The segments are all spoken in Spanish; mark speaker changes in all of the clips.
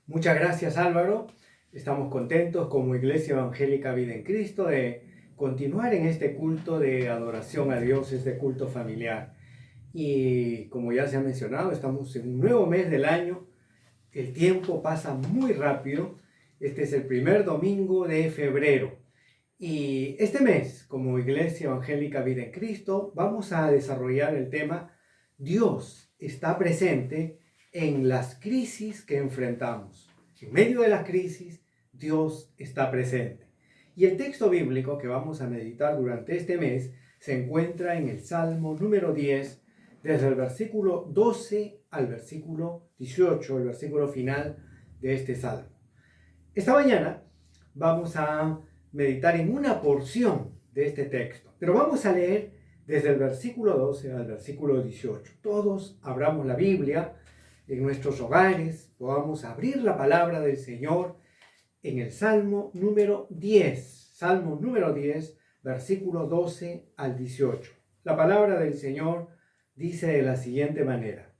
Speaker 1: Muchas gracias, Álvaro. Estamos contentos como Iglesia Evangélica Vida en Cristo de continuar en este culto de adoración a Dios, este culto familiar. Y como ya se ha mencionado, estamos en un nuevo mes del año. El tiempo pasa muy rápido. Este es el primer domingo de febrero. Y este mes, como Iglesia Evangélica Vida en Cristo, vamos a desarrollar el tema Dios está presente en las crisis que enfrentamos. En medio de las crisis, Dios está presente. Y el texto bíblico que vamos a meditar durante este mes se encuentra en el Salmo número 10, desde el versículo 12 al versículo 18, el versículo final de este Salmo. Esta mañana vamos a meditar en una porción de este texto, pero vamos a leer desde el versículo 12 al versículo 18. Todos abramos la Biblia en nuestros hogares, podamos abrir la palabra del Señor en el Salmo número 10, versículo 12 al 18. La palabra del Señor dice de la siguiente manera: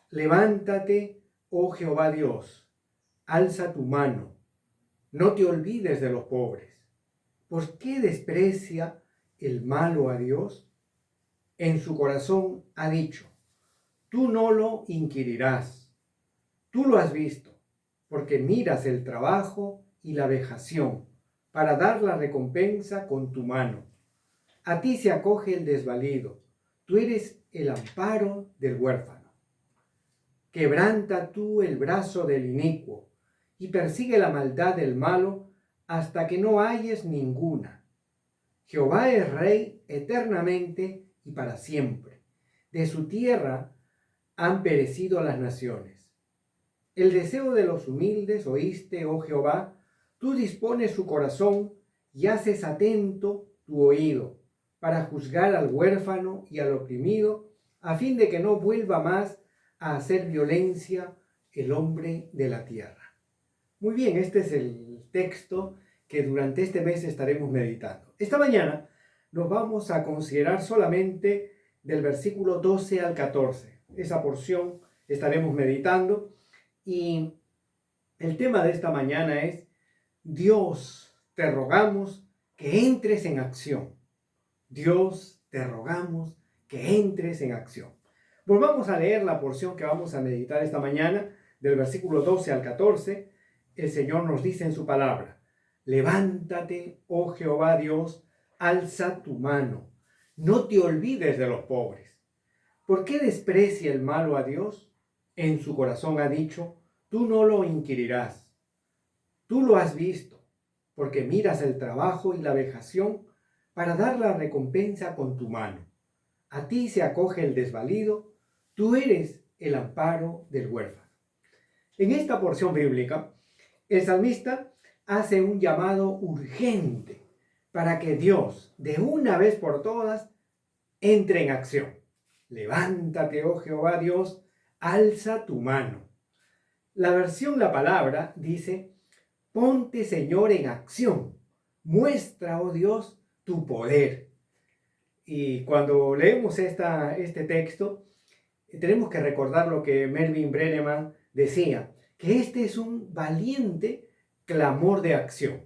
Speaker 1: Levántate, oh Jehová Dios, alza tu mano, no te olvides de los pobres. ¿Por qué desprecia el malo a Dios? En su corazón ha dicho: tú no lo inquirirás. Tú lo has visto, porque miras el trabajo y la vejación, para dar la recompensa con tu mano. A ti se acoge el desvalido, tú eres el amparo del huérfano. Quebranta tú el brazo del inicuo, y persigue la maldad del malo hasta que no halles ninguna. Jehová es rey eternamente y para siempre. De su tierra han perecido las naciones. El deseo de los humildes oíste, oh Jehová, tú dispones su corazón y haces atento tu oído para juzgar al huérfano y al oprimido, a fin de que no vuelva más a hacer violencia el hombre de la tierra. Muy bien, este es el texto que durante este mes estaremos meditando. Esta mañana nos vamos a considerar solamente del versículo 12 al 14. Esa porción estaremos meditando y el tema de esta mañana es: Dios, te rogamos que entres en acción. Dios, te rogamos que entres en acción. Volvamos a leer la porción que vamos a meditar esta mañana, del versículo 12 al 14. El Señor nos dice en su palabra: levántate, oh Jehová Dios, alza tu mano, no te olvides de los pobres. ¿Por qué desprecia el malo a Dios? En su corazón ha dicho: tú no lo inquirirás. Tú lo has visto, porque miras el trabajo y la vejación para dar la recompensa con tu mano. A ti se acoge el desvalido, tú eres el amparo del huérfano. En esta porción bíblica, el salmista hace un llamado urgente para que Dios, de una vez por todas, entre en acción. Levántate, oh Jehová Dios, alza tu mano. La versión La Palabra dice: ponte, Señor, en acción. Muestra, oh Dios, tu poder. Y cuando leemos este texto, tenemos que recordar lo que Melvin Brenneman decía, que este es un valiente clamor de acción.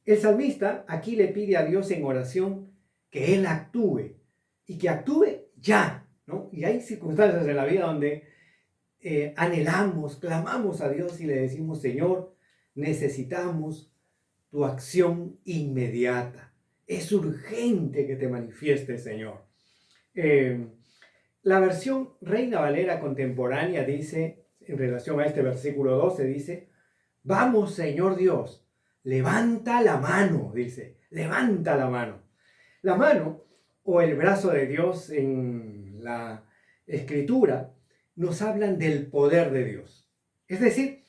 Speaker 1: El salmista aquí le pide a Dios en oración que Él actúe y que actúe ya, ¿no? Y hay circunstancias en la vida donde anhelamos, clamamos a Dios y le decimos: Señor, necesitamos tu acción inmediata. Es urgente que te manifiestes, Señor. La versión Reina Valera contemporánea dice, en relación a este versículo 12, dice: vamos, Señor Dios, levanta la mano, dice, levanta la mano. La mano o el brazo de Dios en la Escritura nos hablan del poder de Dios. Es decir,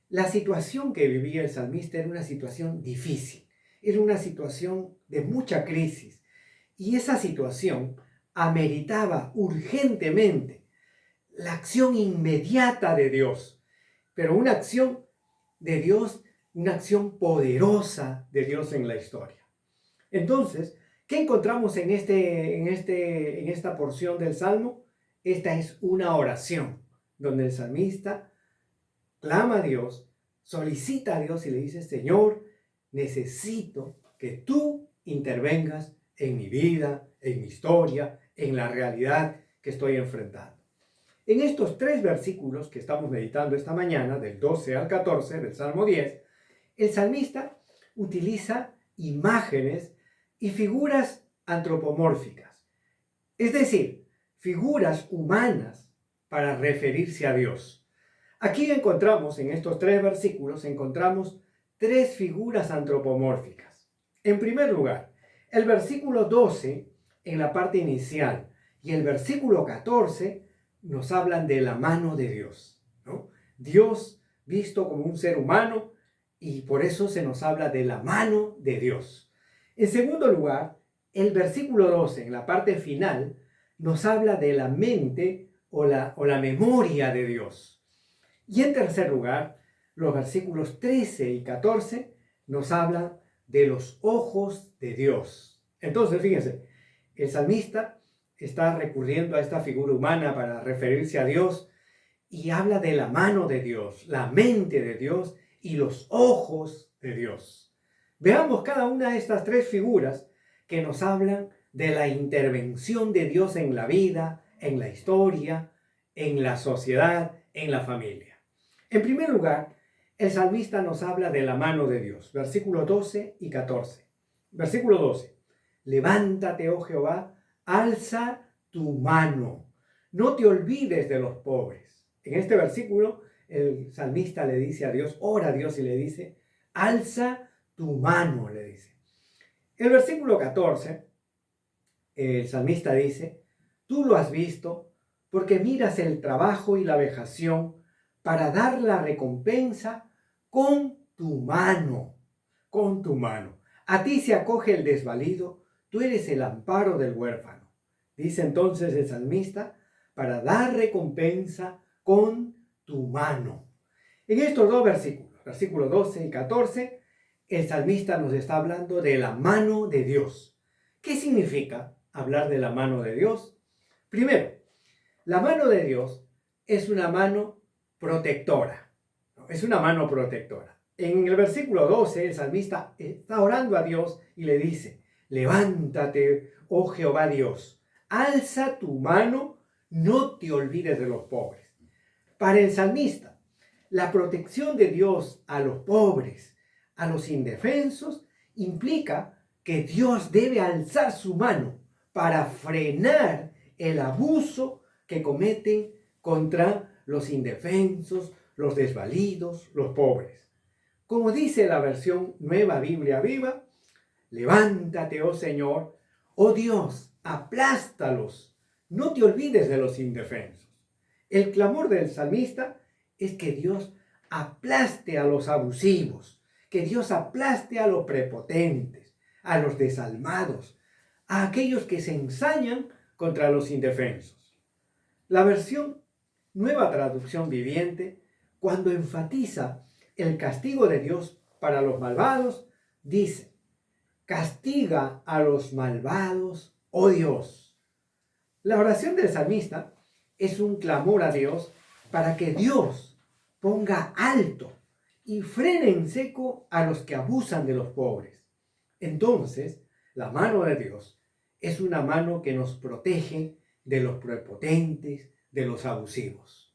Speaker 1: la situación que vivía el salmista era una situación difícil, era una situación de mucha crisis, y esa situación ameritaba urgentemente la acción inmediata de Dios, pero una acción de Dios, una acción poderosa de Dios en la historia. Entonces, ¿qué encontramos en esta porción del Salmo? Esta es una oración donde el salmista clama a Dios, solicita a Dios y le dice, Señor, necesito que tú intervengas en mi vida, en mi historia, en la realidad que estoy enfrentando. En estos 3 versículos que estamos meditando esta mañana, del 12 al 14 del Salmo 10, el salmista utiliza imágenes y figuras antropomórficas, es decir, figuras humanas para referirse a Dios. Aquí encontramos, en estos 3 versículos, encontramos 3 figuras antropomórficas. En primer lugar, el versículo 12, en la parte inicial, y el versículo 14, nos hablan de la mano de Dios, ¿no? Dios visto como un ser humano, y por eso se nos habla de la mano de Dios. En segundo lugar, el versículo 12, en la parte final, nos habla de la mente o la memoria de Dios. Y en tercer lugar, los versículos 13 y 14 nos hablan de los ojos de Dios. Entonces, fíjense, el salmista está recurriendo a esta figura humana para referirse a Dios y habla de la mano de Dios, la mente de Dios y los ojos de Dios. Veamos cada una de estas 3 figuras que nos hablan de la intervención de Dios en la vida, en la historia, en la sociedad, en la familia. En primer lugar, el salmista nos habla de la mano de Dios, versículos 12 y 14. Versículo 12. Levántate, oh Jehová, alza tu mano, no te olvides de los pobres. En este versículo, el salmista le dice a Dios, ora a Dios y le dice, alza tu mano, le dice. El versículo 14, el salmista dice, tú lo has visto porque miras el trabajo y la vejación para dar la recompensa con tu mano, con tu mano. A ti se acoge el desvalido, tú eres el amparo del huérfano. Dice entonces el salmista, para dar recompensa con tu mano. En estos 2 versículos, versículos 12 y 14, el salmista nos está hablando de la mano de Dios. ¿Qué significa hablar de la mano de Dios? Primero, la mano de Dios es una mano protectora. Es una mano protectora. En el versículo 12, el salmista está orando a Dios y le dice, levántate, oh Jehová Dios, alza tu mano, no te olvides de los pobres. Para el salmista, la protección de Dios a los pobres, a los indefensos, implica que Dios debe alzar su mano para frenar el abuso que cometen contra los indefensos, los desvalidos, los pobres. Como dice la versión Nueva Biblia Viva, levántate, oh Señor, oh Dios, aplástalos, no te olvides de los indefensos. El clamor del salmista es que Dios aplaste a los abusivos, que Dios aplaste a los prepotentes, a los desalmados, a aquellos que se ensañan contra los indefensos. La versión Nueva Traducción Viviente, cuando enfatiza el castigo de Dios para los malvados, dice, castiga a los malvados, oh Dios. La oración del salmista es un clamor a Dios para que Dios ponga alto y frene en seco a los que abusan de los pobres. Entonces, la mano de Dios es una mano que nos protege de los prepotentes, de los abusivos.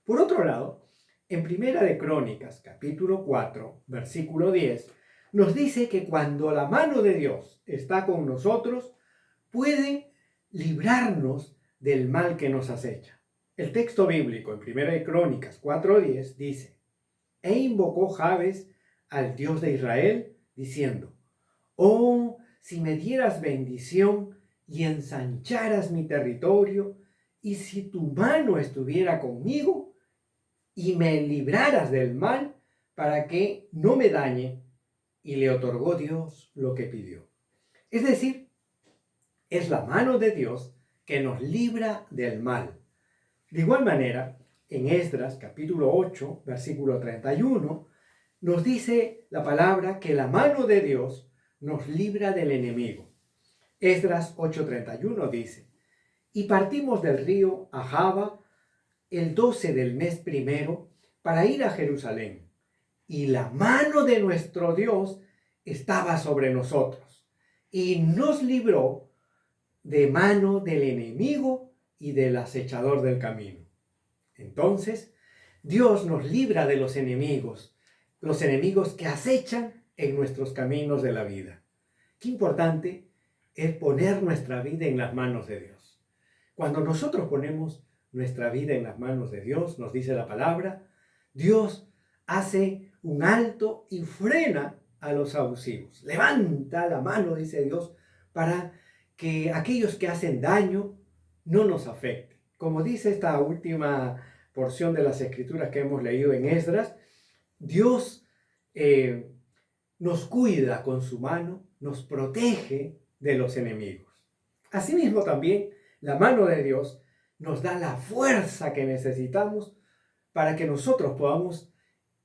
Speaker 1: Por otro lado, en Primera de Crónicas, capítulo 4, versículo 10, nos dice que cuando la mano de Dios está con nosotros, puede librarnos del mal que nos acecha. El texto bíblico en Primera de Crónicas 4:10 dice, e invocó Jabes al Dios de Israel, diciendo, oh, si me dieras bendición y ensancharas mi territorio, y si tu mano estuviera conmigo y me libraras del mal para que no me dañe, y le otorgó Dios lo que pidió. Es decir, es la mano de Dios que nos libra del mal. De igual manera, en Esdras capítulo 8, versículo 31, nos dice la palabra que la mano de Dios nos libra del enemigo. Esdras 8:31 dice, y partimos del río Ahava el 12 del mes primero para ir a Jerusalén. Y la mano de nuestro Dios estaba sobre nosotros y nos libró de mano del enemigo y del acechador del camino. Entonces, Dios nos libra de los enemigos que acechan en nuestros caminos de la vida. Qué importante es poner nuestra vida en las manos de Dios. Cuando nosotros ponemos nuestra vida en las manos de Dios, nos dice la palabra, Dios hace un alto y frena a los abusivos. Levanta la mano, dice Dios, para que aquellos que hacen daño no nos afecten. Como dice esta última porción de las escrituras que hemos leído en Esdras, Dios nos cuida con su mano, nos protege de los enemigos. Asimismo también, la mano de Dios nos da la fuerza que necesitamos para que nosotros podamos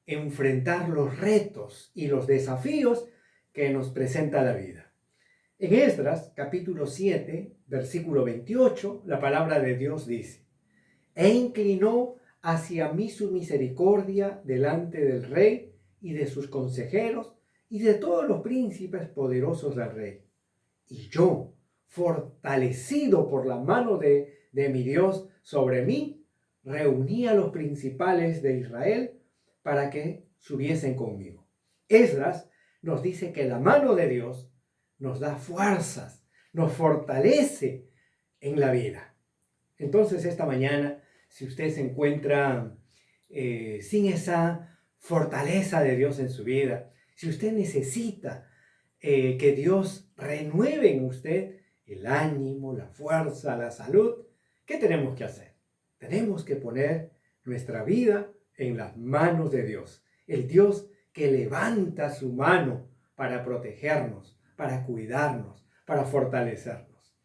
Speaker 1: enfrentar los retos y los desafíos que nos presenta la vida. En Esdras, capítulo 7, versículo 28, la palabra de Dios dice: E inclinó hacia mí su misericordia delante del rey y de sus consejeros y de todos los príncipes poderosos del rey. Y yo, fortalecido por la mano de mi Dios sobre mí, reuní a los principales de Israel para que subiesen conmigo. Esdras nos dice que la mano de Dios nos da fuerzas, nos fortalece en la vida. Entonces, esta mañana, si usted se encuentra sin esa fortaleza de Dios en su vida, si usted necesita que Dios renueve en usted el ánimo, la fuerza, la salud, ¿qué tenemos que hacer? Tenemos que poner nuestra vida en las manos de Dios. El Dios que levanta su mano para protegernos, para cuidarnos, para fortalecernos.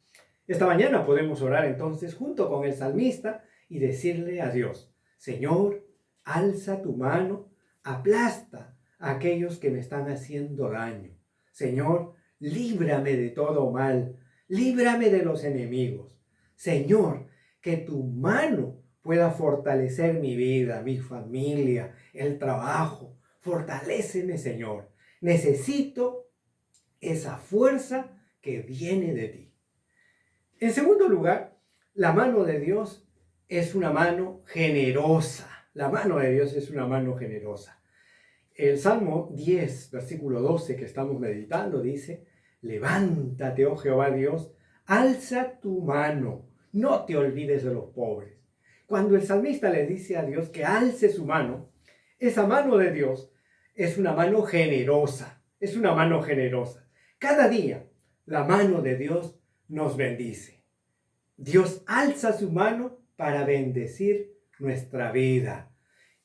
Speaker 1: Esta mañana podemos orar entonces junto con el salmista y decirle a Dios: Señor, alza tu mano, aplasta a aquellos que me están haciendo daño. Señor, líbrame de todo mal, líbrame de los enemigos. Señor, que tu mano pueda fortalecer mi vida, mi familia, el trabajo. Fortaléceme, Señor. Necesito esa fuerza que viene de ti. En segundo lugar, la mano de Dios es una mano generosa. La mano de Dios es una mano generosa. El Salmo 10, versículo 12 que estamos meditando dice: Levántate, oh Jehová Dios, alza tu mano, no te olvides de los pobres. Cuando el salmista le dice a Dios que alce su mano, esa mano de Dios es una mano generosa, es una mano generosa. Cada día la mano de Dios nos bendice. Dios alza su mano para bendecir nuestra vida.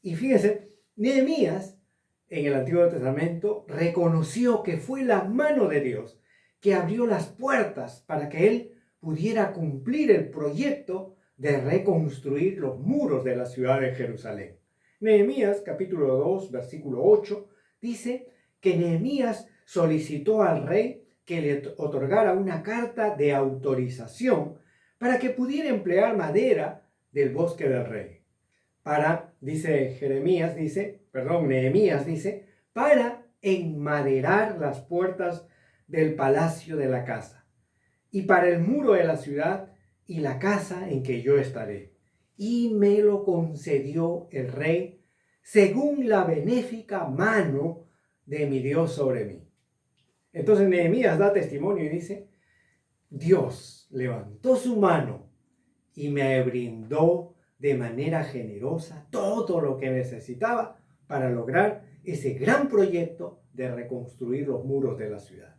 Speaker 1: Y fíjense, Nehemías en el Antiguo Testamento reconoció que fue la mano de Dios que abrió las puertas para que él pudiera cumplir el proyecto de reconstruir los muros de la ciudad de Jerusalén. Nehemías capítulo 2 versículo 8 dice que Nehemías solicitó al rey que le otorgara una carta de autorización para que pudiera emplear madera del bosque del rey. Nehemías dice, para enmaderar las puertas del palacio de la casa, y para el muro de la ciudad y la casa en que yo estaré. Y me lo concedió el rey según la benéfica mano de mi Dios sobre mí. Entonces Nehemías da testimonio y dice: Dios levantó su mano y me brindó de manera generosa todo lo que necesitaba para lograr ese gran proyecto de reconstruir los muros de la ciudad.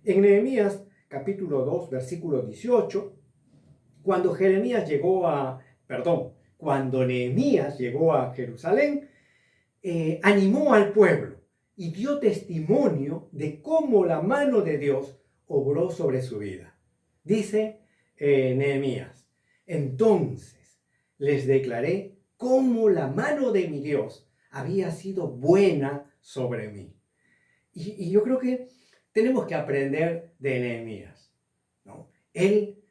Speaker 1: En Nehemías capítulo 2 versículo 18, cuando Nehemías llegó a Jerusalén, animó al pueblo y dio testimonio de cómo la mano de Dios obró sobre su vida. Dice Nehemías: entonces les declaré cómo la mano de mi Dios había sido buena sobre mí. Y yo creo que tenemos que aprender de Nehemías, ¿no? Él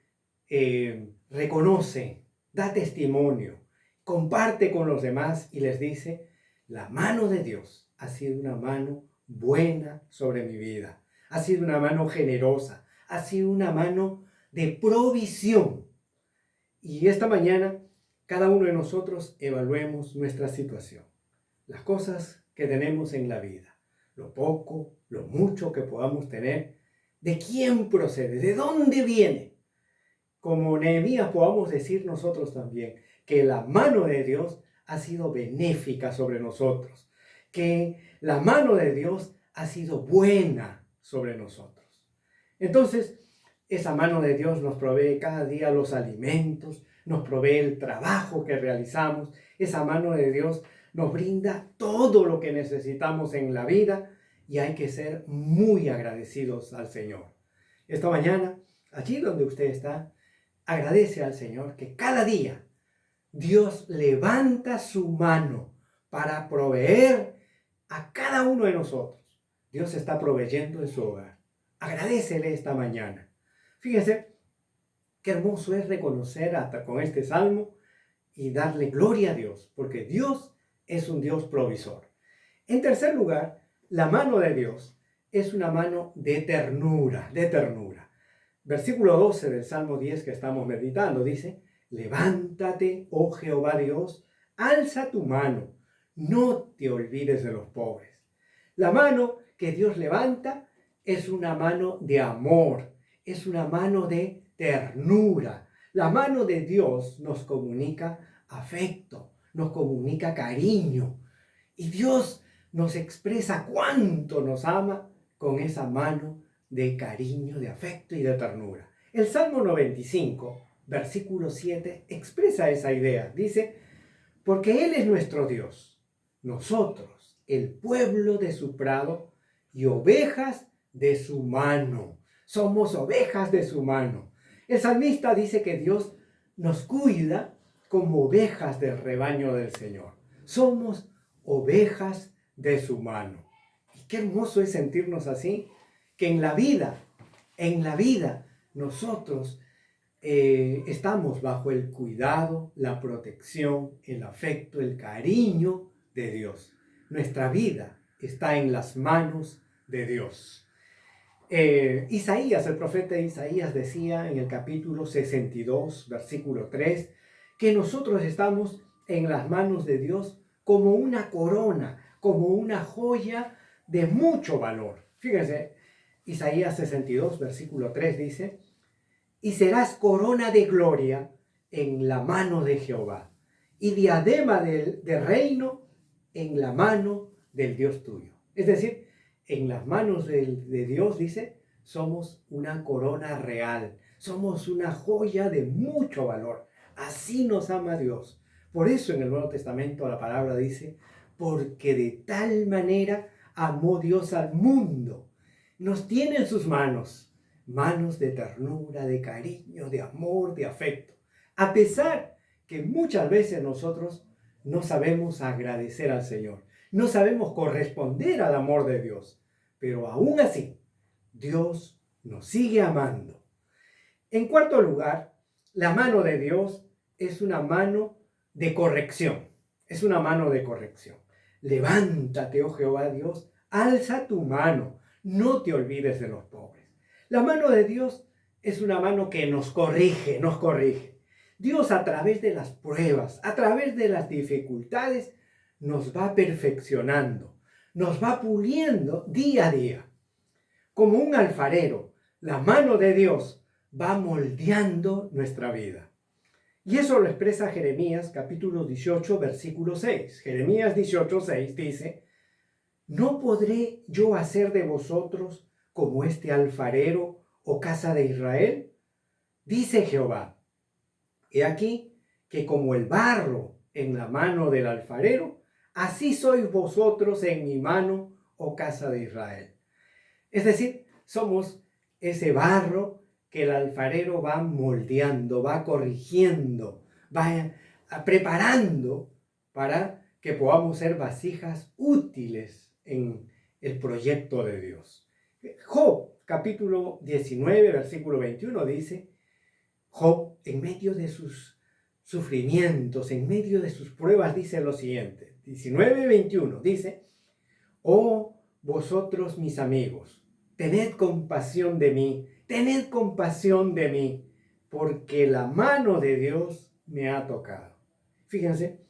Speaker 1: reconoce, da testimonio comparte con los demás y les dice, la mano de Dios ha sido una mano buena sobre mi vida, ha sido una mano generosa, ha sido una mano de provisión. Y esta mañana, cada uno de nosotros evaluemos nuestra situación, las cosas que tenemos en la vida, lo poco, lo mucho que podamos tener, de quién procede, de dónde viene. Como Nehemías podamos decir nosotros también que la mano de Dios ha sido benéfica sobre nosotros, que la mano de Dios ha sido buena sobre nosotros. Entonces, esa mano de Dios nos provee cada día los alimentos, nos provee el trabajo que realizamos. Esa mano de Dios nos brinda todo lo que necesitamos en la vida y hay que ser muy agradecidos al Señor. Esta mañana, allí donde usted está, agradece al Señor que cada día Dios levanta su mano para proveer a cada uno de nosotros. Dios está proveyendo en su hogar. Agradécele esta mañana. Fíjense qué hermoso es reconocer hasta con este salmo y darle gloria a Dios, porque Dios es un Dios provisor. En tercer lugar, la mano de Dios es una mano de ternura, de ternura. Versículo 12 del Salmo 10 que estamos meditando dice, levántate, oh Jehová Dios, alza tu mano, no te olvides de los pobres. La mano que Dios levanta es una mano de amor, es una mano de ternura. La mano de Dios nos comunica afecto, nos comunica cariño. Y Dios nos expresa cuánto nos ama con esa mano de cariño, de afecto y de ternura. El Salmo 95, versículo 7, expresa esa idea. Dice, porque Él es nuestro Dios, nosotros, el pueblo de su prado y ovejas de su mano. Somos ovejas de su mano. El salmista dice que Dios nos cuida como ovejas del rebaño del Señor. Somos ovejas de su mano. Y qué hermoso es sentirnos así, que en la vida, nosotros estamos bajo el cuidado, la protección, el afecto, el cariño de Dios. Nuestra vida está en las manos de Dios. Isaías, el profeta Isaías decía en el capítulo 62, versículo 3, que nosotros estamos en las manos de Dios como una corona, como una joya de mucho valor. Fíjense, Isaías 62, versículo 3 dice, y serás corona de gloria en la mano de Jehová, y diadema de reino en la mano del Dios tuyo. Es decir, en las manos de Dios, dice, somos una corona real, somos una joya de mucho valor. Así nos ama Dios. Por eso en el Nuevo Testamento la palabra dice, porque de tal manera amó Dios al mundo. Nos tiene en sus manos, manos de ternura, de cariño, de amor, de afecto. A pesar que muchas veces nosotros no sabemos agradecer al Señor, no sabemos corresponder al amor de Dios, pero aún así, Dios nos sigue amando. En cuarto lugar, la mano de Dios es una mano de corrección. Es una mano de corrección. Levántate, oh Jehová Dios, alza tu mano, no te olvides de los pobres. La mano de Dios es una mano que nos corrige, nos corrige. Dios a través de las pruebas, a través de las dificultades, nos va perfeccionando, nos va puliendo día a día. Como un alfarero, la mano de Dios va moldeando nuestra vida. Y eso lo expresa Jeremías capítulo 18, versículo 6. Jeremías 18, 6 dice, ¿no podré yo hacer de vosotros como este alfarero o casa de Israel? Dice Jehová, he aquí que como el barro en la mano del alfarero, así sois vosotros en mi mano, oh casa de Israel. Es decir, somos ese barro que el alfarero va moldeando, va corrigiendo, va preparando para que podamos ser vasijas útiles en el proyecto de Dios. Job, capítulo 19, versículo 21 dice, Job, en medio de sus sufrimientos, en medio de sus pruebas, dice lo siguiente, 19:21, dice: oh vosotros mis amigos, tened compasión de mí, porque la mano de Dios me ha tocado. Fíjense,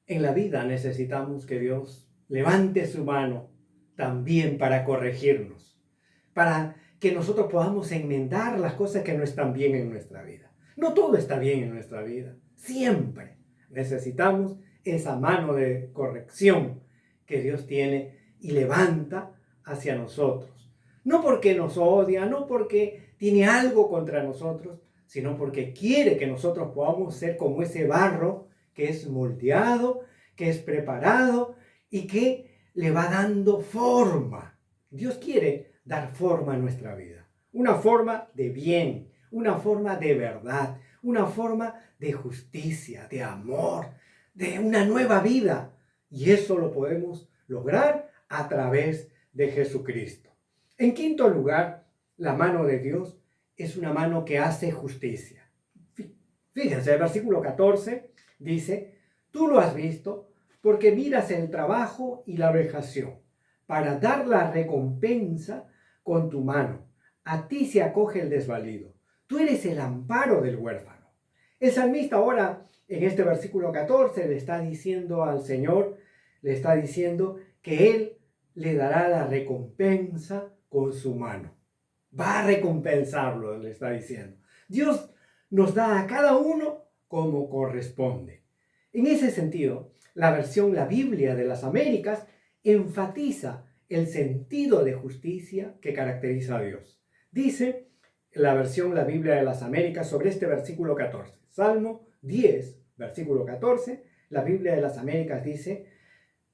Speaker 1: en la vida necesitamos que Dios levante su mano también para corregirnos, para que nosotros podamos enmendar las cosas que no están bien en nuestra vida. No todo está bien en nuestra vida. Siempre necesitamos esa mano de corrección que Dios tiene y levanta hacia nosotros. No porque nos odia, no porque tiene algo contra nosotros, sino porque quiere que nosotros podamos ser como ese barro que es moldeado, que es preparado y que le va dando forma. Dios quiere dar forma a nuestra vida. Una forma de bien, una forma de verdad, una forma de justicia, de amor, de una nueva vida. Y eso lo podemos lograr a través de Jesucristo. En quinto lugar, la mano de Dios es una mano que hace justicia. Fíjense, el versículo 14 dice: tú lo has visto porque miras el trabajo y la vejación para dar la recompensa con tu mano. A ti se acoge el desvalido. Tú eres el amparo del huérfano. El salmista ahora, en este versículo 14, le está diciendo al Señor, le está diciendo que Él le dará la recompensa con su mano. Va a recompensarlo, le está diciendo. Dios nos da a cada uno como corresponde. En ese sentido, la Biblia de las Américas enfatiza el sentido de justicia que caracteriza a Dios. Dice la Biblia de las Américas sobre este versículo 14. Salmo 10, versículo 14, la Biblia de las Américas dice: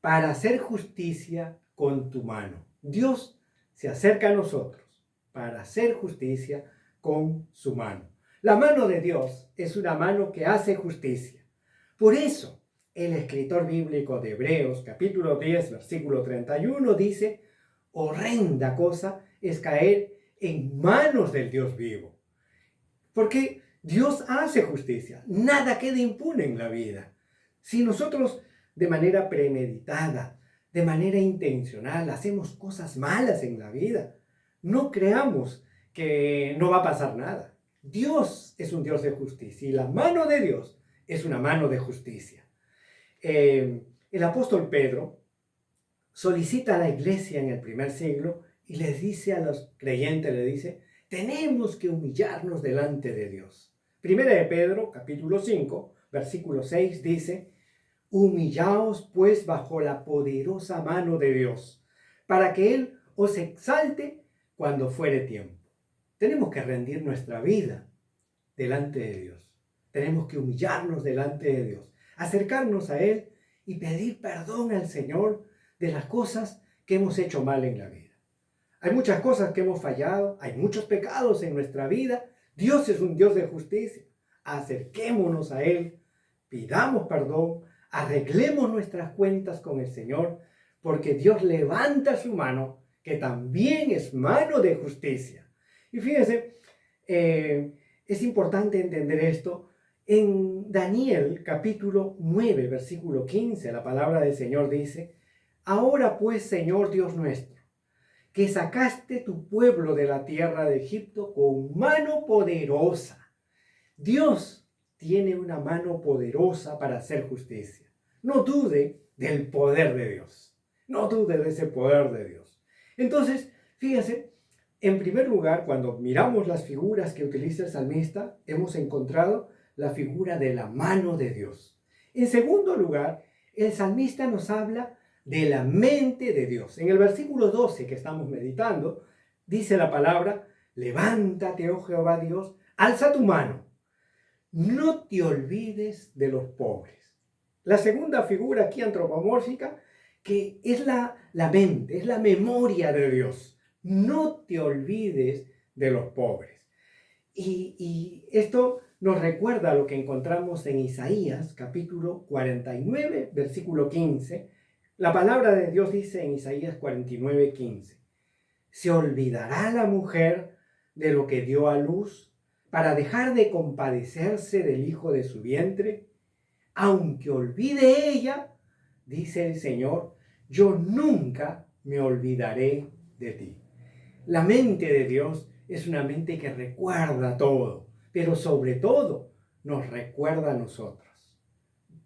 Speaker 1: para hacer justicia con tu mano. Dios se acerca a nosotros para hacer justicia con su mano. La mano de Dios es una mano que hace justicia. Por eso, el escritor bíblico de Hebreos, capítulo 10, versículo 31, dice: horrenda cosa es caer en manos del Dios vivo. Porque Dios hace justicia. Nada queda impune en la vida. Si nosotros de manera premeditada, de manera intencional, hacemos cosas malas en la vida, no creamos que no va a pasar nada. Dios es un Dios de justicia y la mano de Dios es una mano de justicia. El apóstol Pedro solicita a la iglesia en el primer siglo y les dice a los creyentes, le dice: tenemos que humillarnos delante de Dios. Primera de Pedro, capítulo 5, versículo 6 dice: humillaos pues bajo la poderosa mano de Dios, para que Él os exalte cuando fuere tiempo. Tenemos que rendir nuestra vida delante de Dios. Tenemos que humillarnos delante de Dios, acercarnos a Él y pedir perdón al Señor de las cosas que hemos hecho mal en la vida. Hay muchas cosas que hemos fallado, hay muchos pecados en nuestra vida. Dios es un Dios de justicia. Acerquémonos a Él, pidamos perdón, arreglemos nuestras cuentas con el Señor, porque Dios levanta su mano, que también es mano de justicia. Y fíjense, es importante entender esto. En Daniel capítulo 9, versículo 15, la palabra del Señor dice: ahora pues, Señor Dios nuestro, que sacaste tu pueblo de la tierra de Egipto con mano poderosa. Dios tiene una mano poderosa para hacer justicia. No dude del poder de Dios. No dude de ese poder de Dios. Entonces, fíjense, en primer lugar, cuando miramos las figuras que utiliza el salmista, hemos encontrado la figura de la mano de Dios. En segundo lugar, el salmista nos habla de la mente de Dios. En el versículo 12 que estamos meditando, dice la palabra: levántate, oh Jehová Dios, alza tu mano, no te olvides de los pobres. La segunda figura aquí antropomórfica, que es la mente, es la memoria de Dios. No te olvides de los pobres. Y esto nos recuerda lo que encontramos en Isaías, capítulo 49, versículo 15. La palabra de Dios dice en Isaías 49, 15: ¿se olvidará la mujer de lo que dio a luz para dejar de compadecerse del hijo de su vientre? Aunque olvide ella, dice el Señor, yo nunca me olvidaré de ti. La mente de Dios es una mente que recuerda todo, pero sobre todo nos recuerda a nosotros.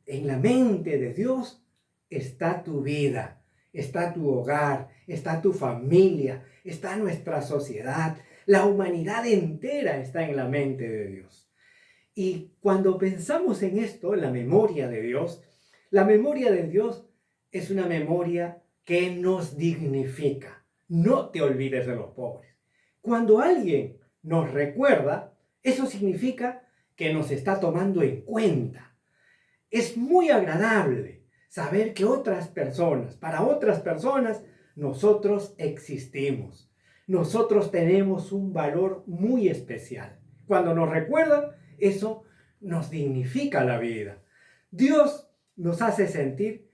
Speaker 1: En la mente de Dios está tu vida, está tu hogar, está tu familia, está nuestra sociedad. La humanidad entera está en la mente de Dios. Y cuando pensamos en esto, en la memoria de Dios es una memoria que nos dignifica. No te olvides de los pobres. Cuando alguien nos recuerda, eso significa que nos está tomando en cuenta. Es muy agradable saber que para otras personas, nosotros existimos. Nosotros tenemos un valor muy especial. Cuando nos recuerdan, eso nos dignifica la vida. Dios nos hace sentir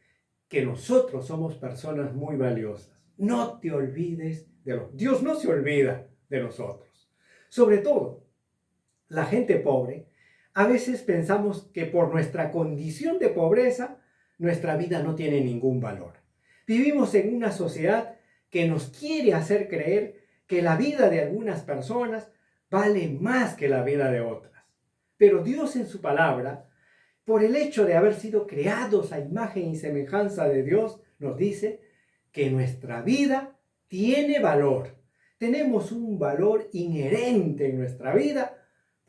Speaker 1: que nosotros somos personas muy valiosas. No te olvides Dios no se olvida de nosotros. Sobre todo, la gente pobre, a veces pensamos que por nuestra condición de pobreza, nuestra vida no tiene ningún valor. Vivimos en una sociedad que nos quiere hacer creer que la vida de algunas personas vale más que la vida de otras. Pero Dios en su palabra, por el hecho de haber sido creados a imagen y semejanza de Dios, nos dice que nuestra vida tiene valor. Tenemos un valor inherente en nuestra vida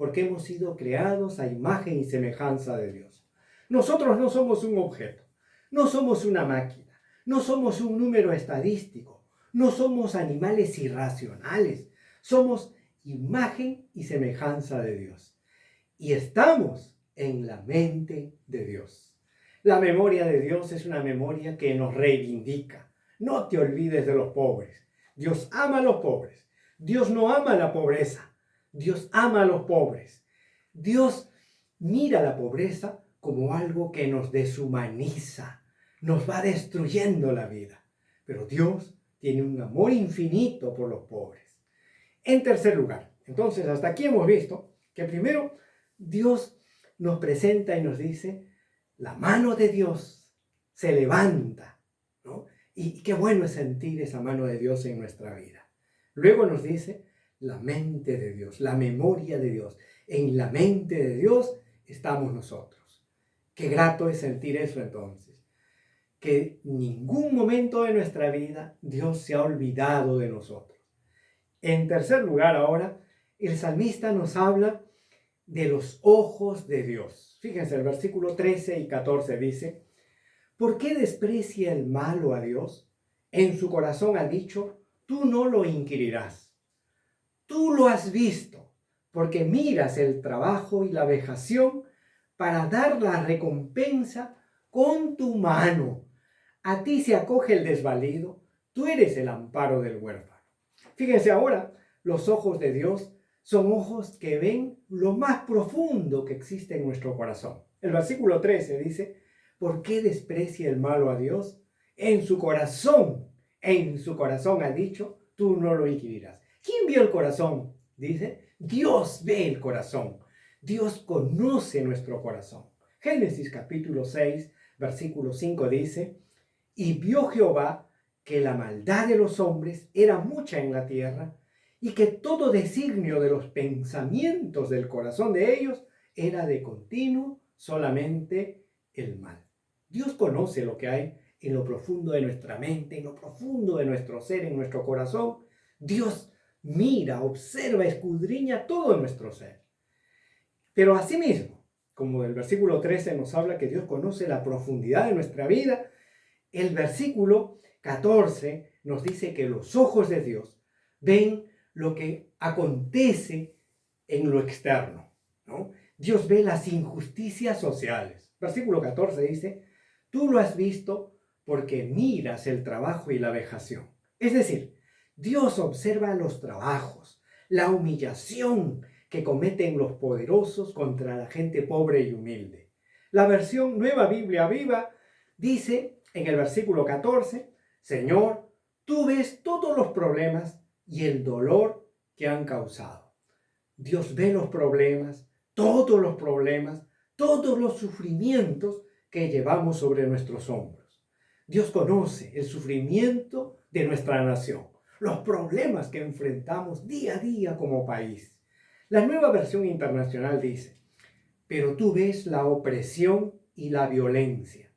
Speaker 1: porque hemos sido creados a imagen y semejanza de Dios. Nosotros no somos un objeto, no somos una máquina, no somos un número estadístico, no somos animales irracionales, somos imagen y semejanza de Dios. Y estamos en la mente de Dios. La memoria de Dios es una memoria que nos reivindica. No te olvides de los pobres. Dios ama a los pobres. Dios no ama la pobreza. Dios ama a los pobres. Dios mira la pobreza como algo que nos deshumaniza, nos va destruyendo la vida. Pero Dios tiene un amor infinito por los pobres. En tercer lugar, entonces hasta aquí hemos visto que primero Dios nos presenta y nos dice, la mano de Dios se levanta, ¿no? Y qué bueno es sentir esa mano de Dios en nuestra vida. Luego nos dice, la mente de Dios, la memoria de Dios. En la mente de Dios estamos nosotros. Qué grato es sentir eso entonces. Que en ningún momento de nuestra vida Dios se ha olvidado de nosotros. En tercer lugar ahora, el salmista nos habla de los ojos de Dios. Fíjense, el versículo 13 y 14 dice, ¿por qué desprecia el malo a Dios? En su corazón ha dicho, tú no lo inquirirás. Tú lo has visto, porque miras el trabajo y la vejación para dar la recompensa con tu mano. A ti se acoge el desvalido, tú eres el amparo del huérfano. Fíjense ahora, los ojos de Dios son ojos que ven lo más profundo que existe en nuestro corazón. El versículo 13 dice, ¿por qué desprecia el malo a Dios? En su corazón ha dicho, tú no lo inquirirás. ¿Quién vio el corazón? Dice, Dios ve el corazón. Dios conoce nuestro corazón. Génesis capítulo 6, versículo 5 dice, y vio Jehová que la maldad de los hombres era mucha en la tierra, y que todo designio de los pensamientos del corazón de ellos era de continuo solamente el mal. Dios conoce lo que hay en lo profundo de nuestra mente, en lo profundo de nuestro ser, en nuestro corazón. Dios mira, observa, escudriña todo nuestro ser. Pero asimismo, como el versículo 13 nos habla que Dios conoce la profundidad de nuestra vida, el versículo 14 nos dice que los ojos de Dios ven lo que acontece en lo externo, ¿no? Dios ve las injusticias sociales. Versículo 14 dice, tú lo has visto porque miras el trabajo y la vejación. Es decir, Dios observa los trabajos, la humillación que cometen los poderosos contra la gente pobre y humilde. La versión Nueva Biblia Viva dice en el versículo 14, Señor, tú ves todos los problemas y el dolor que han causado. Dios ve los problemas, todos los problemas, todos los sufrimientos que llevamos sobre nuestros hombros. Dios conoce el sufrimiento de nuestra nación, los problemas que enfrentamos día a día como país. La Nueva Versión Internacional dice: pero tú ves la opresión y la violencia,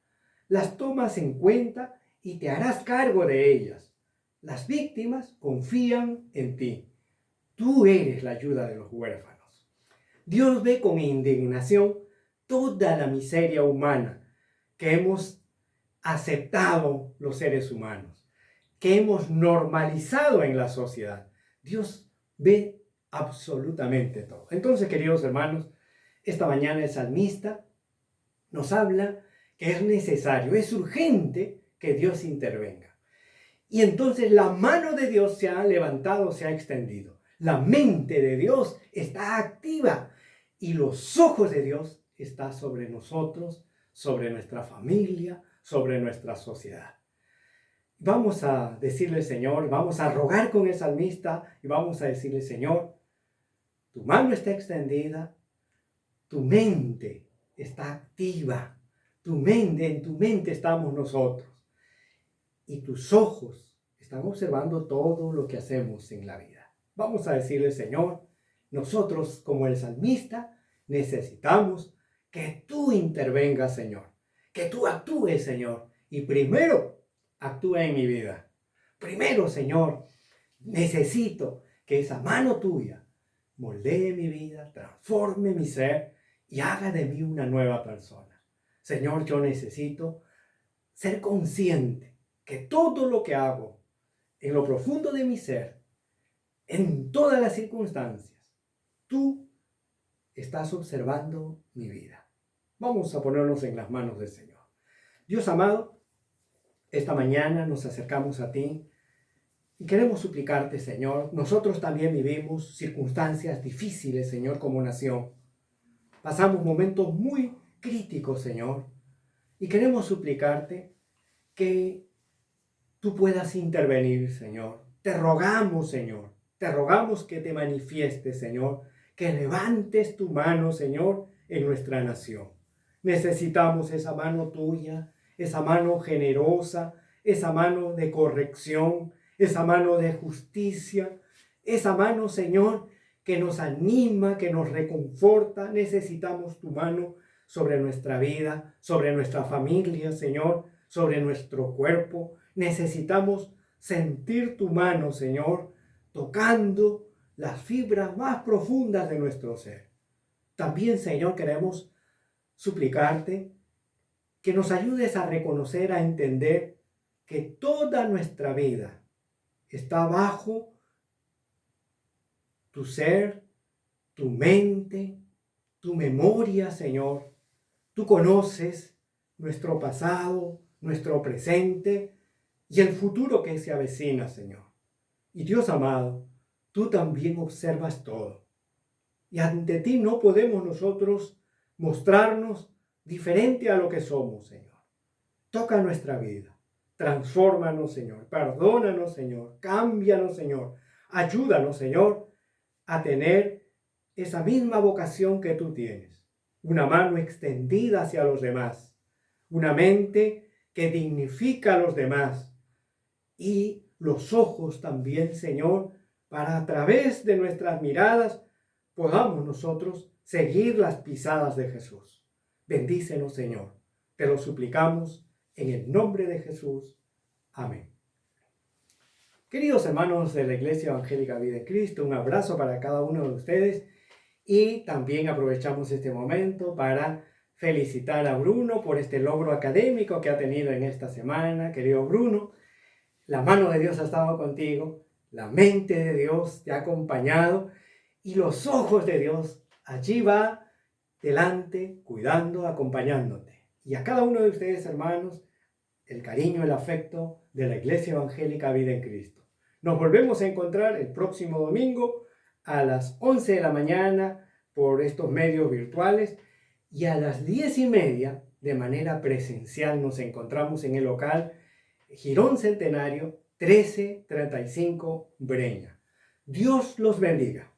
Speaker 1: las tomas en cuenta y te harás cargo de ellas. Las víctimas confían en ti. Tú eres la ayuda de los huérfanos. Dios ve con indignación toda la miseria humana que hemos aceptado los seres humanos, que hemos normalizado en la sociedad. Dios ve absolutamente todo. Entonces, queridos hermanos, esta mañana el salmista nos habla que es necesario, es urgente que Dios intervenga. Y entonces la mano de Dios se ha levantado, se ha extendido. La mente de Dios está activa y los ojos de Dios están sobre nosotros, sobre nuestra familia, sobre nuestra sociedad. Vamos a decirle, Señor, vamos a rogar con el salmista y vamos a decirle: Señor, tu mano está extendida, tu mente está activa, en tu mente estamos nosotros y tus ojos están observando todo lo que hacemos en la vida. Vamos a decirle: Señor, nosotros como el salmista necesitamos que tú intervengas, Señor, que tú actúes, Señor, y primero actúa en mi vida. Primero, Señor, necesito que esa mano tuya moldee mi vida, transforme mi ser y haga de mí una nueva persona. Señor, yo necesito ser consciente que todo lo que hago en lo profundo de mi ser, en todas las circunstancias, tú estás observando mi vida. Vamos a ponernos en las manos del Señor. Dios amado, esta mañana nos acercamos a ti y queremos suplicarte, Señor. Nosotros también vivimos circunstancias difíciles, Señor, como nación. Pasamos momentos muy críticos, Señor, y queremos suplicarte que tú puedas intervenir, Señor. Te rogamos, Señor, te rogamos que te manifiestes, Señor, que levantes tu mano, Señor, en nuestra nación. Necesitamos esa mano tuya, esa mano generosa, esa mano de corrección, esa mano de justicia, esa mano, Señor, que nos anima, que nos reconforta. Necesitamos tu mano sobre nuestra vida, sobre nuestra familia, Señor, sobre nuestro cuerpo. Necesitamos sentir tu mano, Señor, tocando las fibras más profundas de nuestro ser. También, Señor, queremos suplicarte que nos ayudes a reconocer, a entender que toda nuestra vida está bajo tu ser, tu mente, tu memoria, Señor. Tú conoces nuestro pasado, nuestro presente y el futuro que se avecina, Señor. Y Dios amado, tú también observas todo. Y ante ti no podemos nosotros mostrarnos diferente a lo que somos, Señor. Toca nuestra vida. Transfórmanos, Señor. Perdónanos, Señor. Cámbianos, Señor. Ayúdanos, Señor, a tener esa misma vocación que tú tienes. Una mano extendida hacia los demás. Una mente que dignifica a los demás. Y los ojos también, Señor, para a través de nuestras miradas podamos nosotros seguir las pisadas de Jesús. Bendícenos, Señor. Te lo suplicamos en el nombre de Jesús. Amén. Queridos hermanos de la Iglesia Evangélica Vida en Cristo, un abrazo para cada uno de ustedes y también aprovechamos este momento para felicitar a Bruno por este logro académico que ha tenido en esta semana. Querido Bruno, la mano de Dios ha estado contigo, la mente de Dios te ha acompañado y los ojos de Dios allí va delante, cuidando, acompañándote. Y a cada uno de ustedes, hermanos, el cariño, el afecto de la Iglesia Evangélica Vida en Cristo. Nos volvemos a encontrar el próximo domingo a las 11 de la mañana por estos medios virtuales y a las 10:30 de manera presencial nos encontramos en el local Girón Centenario 1335 Breña. Dios los bendiga.